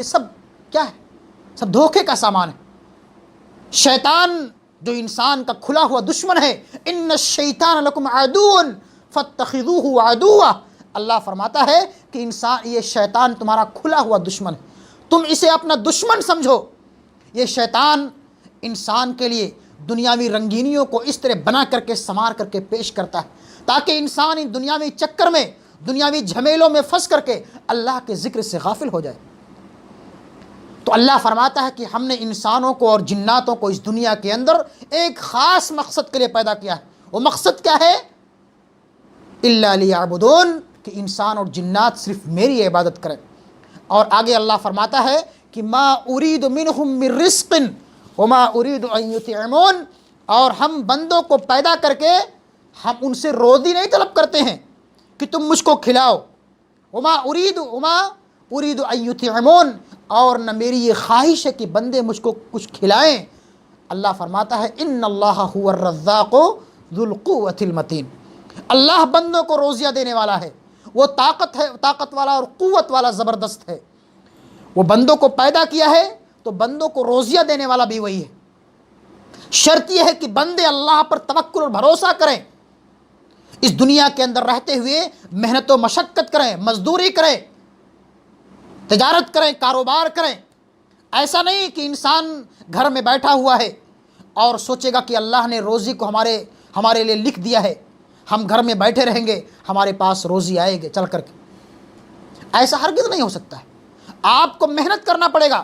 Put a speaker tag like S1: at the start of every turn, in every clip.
S1: یہ سب کیا ہے؟ سب دھوکے کا سامان ہے۔ شیطان جو انسان کا کھلا ہوا دشمن ہے، ان الشیطان لکم عدو فاتخذوہ عدوا، اللہ فرماتا ہے کہ یہ شیطان تمہارا کھلا ہوا دشمن ہے، تم اسے اپنا دشمن سمجھو۔ یہ شیطان انسان کے لیے دنیاوی رنگینیوں کو اس طرح بنا کر کے سنوار کر کے پیش کرتا ہے تاکہ انسان ان دنیاوی چکر میں، دنیاوی جھمیلوں میں پھنس کر کے اللہ کے ذکر سے غافل ہو جائے۔ تو اللہ فرماتا ہے کہ ہم نے انسانوں کو اور جناتوں کو اس دنیا کے اندر ایک خاص مقصد کے لیے پیدا کیا ہے۔ وہ مقصد کیا ہے؟ الا لیعبدون، کہ انسان اور جنات صرف میری عبادت کریں۔ اور آگے اللہ فرماتا ہے کہ ما ارید منہم من رزق وما ارید ان یطعمون، اور ہم بندوں کو پیدا کر کے ہم ان سے روزی نہیں طلب کرتے ہیں کہ تم مجھ کو کھلاؤ، وما ارید ان یطعمون، اور نہ میری یہ خواہش ہے کہ بندے مجھ کو کچھ کھلائیں۔ اللہ فرماتا ہے ان اللہ هو الرزاق ذو القوۃ المتین، اللہ بندوں کو روزیاں دینے والا ہے، وہ طاقت والا اور قوت والا زبردست ہے۔ وہ بندوں کو پیدا کیا ہے تو بندوں کو روزیاں دینے والا بھی وہی ہے۔ شرط یہ ہے کہ بندے اللہ پر توکل اور بھروسہ کریں، اس دنیا کے اندر رہتے ہوئے محنت و مشقت کریں، مزدوری کریں، تجارت کریں، کاروبار کریں۔ ایسا نہیں کہ انسان گھر میں بیٹھا ہوا ہے اور سوچے گا کہ اللہ نے روزی کو ہمارے لیے لکھ دیا ہے، ہم گھر میں بیٹھے رہیں گے، ہمارے پاس روزی آئے گی چل کر کے۔ ایسا ہرگز نہیں ہو سکتا ہے۔ آپ کو محنت کرنا پڑے گا،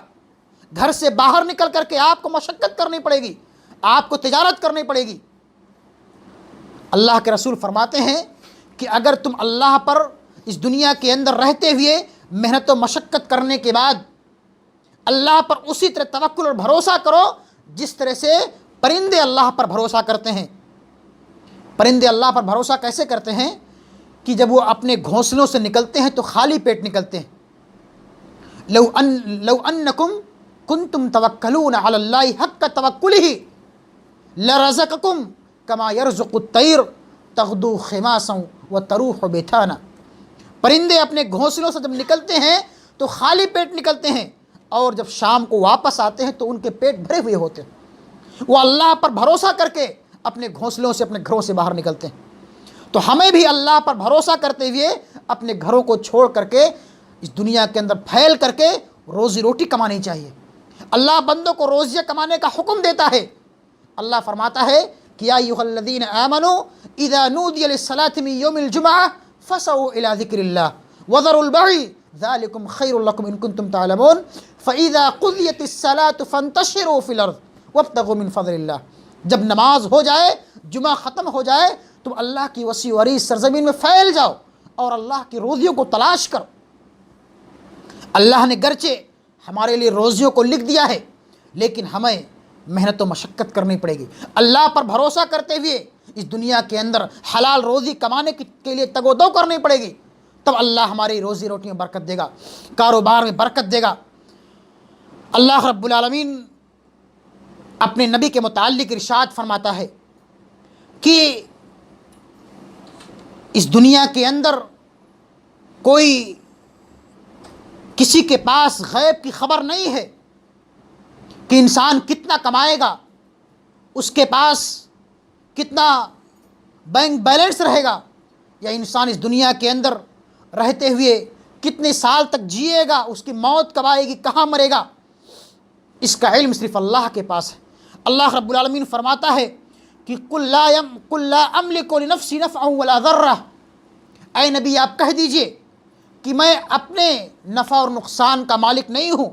S1: گھر سے باہر نکل کر کے آپ کو مشقت کرنی پڑے گی، آپ کو تجارت کرنی پڑے گی۔ اللہ کے رسول فرماتے ہیں کہ اگر تم اللہ پر اس دنیا کے اندر رہتے ہوئے محنت و مشقت کرنے کے بعد اللہ پر اسی طرح توکل اور بھروسہ کرو جس طرح سے پرندے اللہ پر بھروسہ کرتے ہیں۔ پرندے اللہ پر بھروسہ کیسے کرتے ہیں کہ جب وہ اپنے گھونسلوں سے نکلتے ہیں تو خالی پیٹ نکلتے ہیں۔ لو انکم کنتم توکلون علی اللہ حق توکلہ لرزقکم کما یرزق الطیر تغدو خماسا وتروح بطانا۔ پرندے اپنے گھونسلوں سے جب نکلتے ہیں تو خالی پیٹ نکلتے ہیں، اور جب شام کو واپس آتے ہیں تو ان کے پیٹ بھرے ہوئے ہوتے ہیں۔ وہ اللہ پر بھروسہ کر کے اپنے گھونسلوں سے، اپنے گھروں سے باہر نکلتے ہیں۔ تو ہمیں بھی اللہ پر بھروسہ کرتے ہوئے اپنے گھروں کو چھوڑ کر کے اس دنیا کے اندر پھیل کر کے روزی روٹی کمانی چاہیے۔ اللہ بندوں کو روزیاں کمانے کا حکم دیتا ہے۔ اللہ فرماتا ہے کہ یا ایھا الذین آمنوا اذا نودی للصلاۃ من یوم الجمعہ فسعوا الی ذکر اللہ وذروا البیع ذلکم خیر لکم ان کنتم تعلمون فاذا قضیت الصلاۃ فانتشروا فی الارض وابتغوا من فضل اللہ۔ جب نماز ہو جائے، جمعہ ختم ہو جائے، تم اللہ کی وسیع و عریض سرزمین میں پھیل جاؤ اور اللہ کی روزیوں کو تلاش کرو۔ اللہ نے گرچہ ہمارے لیے روزیوں کو لکھ دیا ہے لیکن ہمیں محنت و مشقت کرنی پڑے گی۔ اللہ پر بھروسہ کرتے ہوئے اس دنیا کے اندر حلال روزی کمانے کے لیے تگ و دو کرنی پڑے گی، تب اللہ ہماری روزی روٹی میں برکت دے گا، کاروبار میں برکت دے گا۔ اللہ رب العالمین اپنے نبی کے متعلق ارشاد فرماتا ہے کہ اس دنیا کے اندر کوئی کسی کے پاس غیب کی خبر نہیں ہے کہ انسان کتنا کمائے گا، اس کے پاس کتنا بینک بیلنس رہے گا، یا انسان اس دنیا کے اندر رہتے ہوئے کتنے سال تک جیے گا، اس کی موت کب آئے گی، کہاں مرے گا، اس کا علم صرف اللہ کے پاس ہے۔ اللہ رب العالمین فرماتا ہے کہ قل لا املک لنفسی نفعا ولا ضرہ، اے نبی آپ کہہ دیجئے کہ میں اپنے نفع اور نقصان کا مالک نہیں ہوں،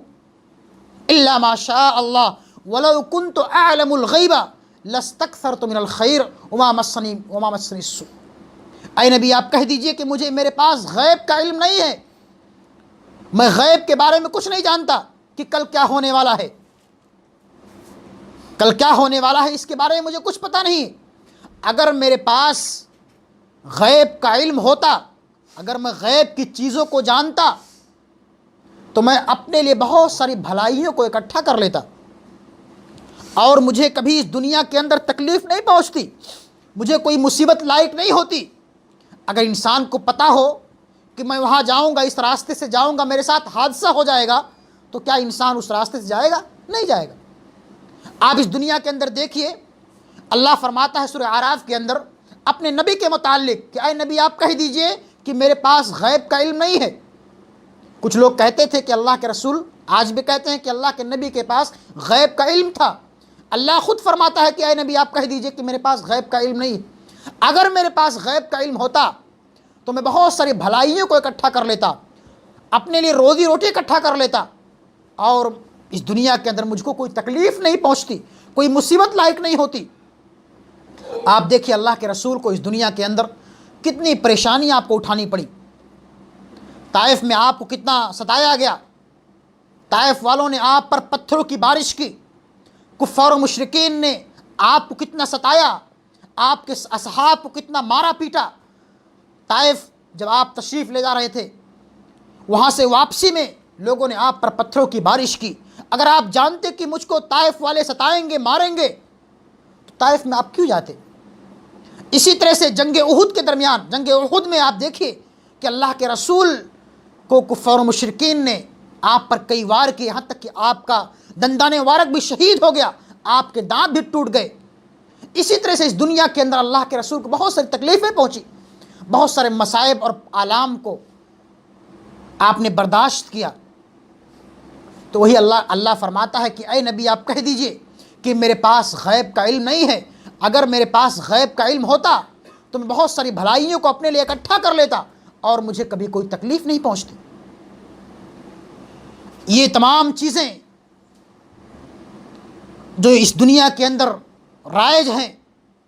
S1: الا ما شاء اللہ ولو كنت اعلم الغیب لاستکثرت من الخیر وما مسنی السوء۔ اے نبی آپ کہہ دیجئے کہ میرے پاس غیب کا علم نہیں ہے، میں غیب کے بارے میں کچھ نہیں جانتا کہ کل کیا ہونے والا ہے، کل کیا ہونے والا ہے اس کے بارے میں مجھے کچھ پتہ نہیں۔ اگر میرے پاس غیب کا علم ہوتا، اگر میں غیب کی چیزوں کو جانتا تو میں اپنے لیے بہت ساری بھلائیوں کو اکٹھا کر لیتا اور مجھے کبھی اس دنیا کے اندر تکلیف نہیں پہنچتی، مجھے کوئی مصیبت لاحق نہیں ہوتی۔ اگر انسان کو پتہ ہو کہ میں وہاں جاؤں گا، اس راستے سے جاؤں گا، میرے ساتھ حادثہ ہو جائے گا، تو کیا انسان اس راستے سے جائے گا؟ نہیں جائے گا۔ آپ اس دنیا کے اندر دیکھیے، اللہ فرماتا ہے سورہ اعراف کے اندر اپنے نبی کے متعلق کہ اے نبی آپ کہہ دیجئے کہ میرے پاس غیب کا علم نہیں ہے۔ کچھ لوگ کہتے تھے کہ اللہ کے رسول، آج بھی کہتے ہیں کہ اللہ کے نبی کے پاس غیب کا علم تھا۔ اللہ خود فرماتا ہے کہ اے نبی آپ کہہ دیجئے کہ میرے پاس غیب کا علم نہیں ہے۔ اگر میرے پاس غیب کا علم ہوتا تو میں بہت ساری بھلائیوں کو اکٹھا کر لیتا، اپنے لیے روزی روٹی اکٹھا کر لیتا، اور اس دنیا کے اندر مجھ کو کوئی تکلیف نہیں پہنچتی، کوئی مصیبت لاحق نہیں ہوتی۔ آپ دیکھیے اللہ کے رسول کو اس دنیا کے اندر کتنی پریشانیاں آپ کو اٹھانی پڑی۔ طائف میں آپ کو کتنا ستایا گیا، طائف والوں نے آپ پر پتھروں کی بارش کی، کفار و مشرکین نے آپ کو کتنا ستایا، آپ کے اصحاب کو کتنا مارا پیٹا۔ طائف جب آپ تشریف لے جا رہے تھے، وہاں سے واپسی میں لوگوں نے آپ پر پتھروں کی بارش کی۔ اگر آپ جانتے کہ مجھ کو طائف والے ستائیں گے، ماریں گے، تو طائف میں آپ کیوں جاتے؟ اسی طرح سے جنگ احد کے درمیان، جنگ احد میں آپ دیکھیے کہ اللہ کے رسول کو کفار و مشرکین نے آپ پر کئی وار کیے، یہاں تک کہ آپ کا دندان وارک بھی شہید ہو گیا، آپ کے دانت بھی ٹوٹ گئے۔ اسی طرح سے اس دنیا کے اندر اللہ کے رسول کو بہت ساری تکلیفیں پہنچی، بہت سارے مصائب اور آلام کو آپ نے برداشت کیا۔ تو وہی اللہ فرماتا ہے کہ اے نبی آپ کہہ دیجئے کہ میرے پاس غیب کا علم نہیں ہے۔ اگر میرے پاس غیب کا علم ہوتا تو میں بہت ساری بھلائیوں کو اپنے لیے اکٹھا کر لیتا اور مجھے کبھی کوئی تکلیف نہیں پہنچتی۔ یہ تمام چیزیں جو اس دنیا کے اندر رائج ہیں،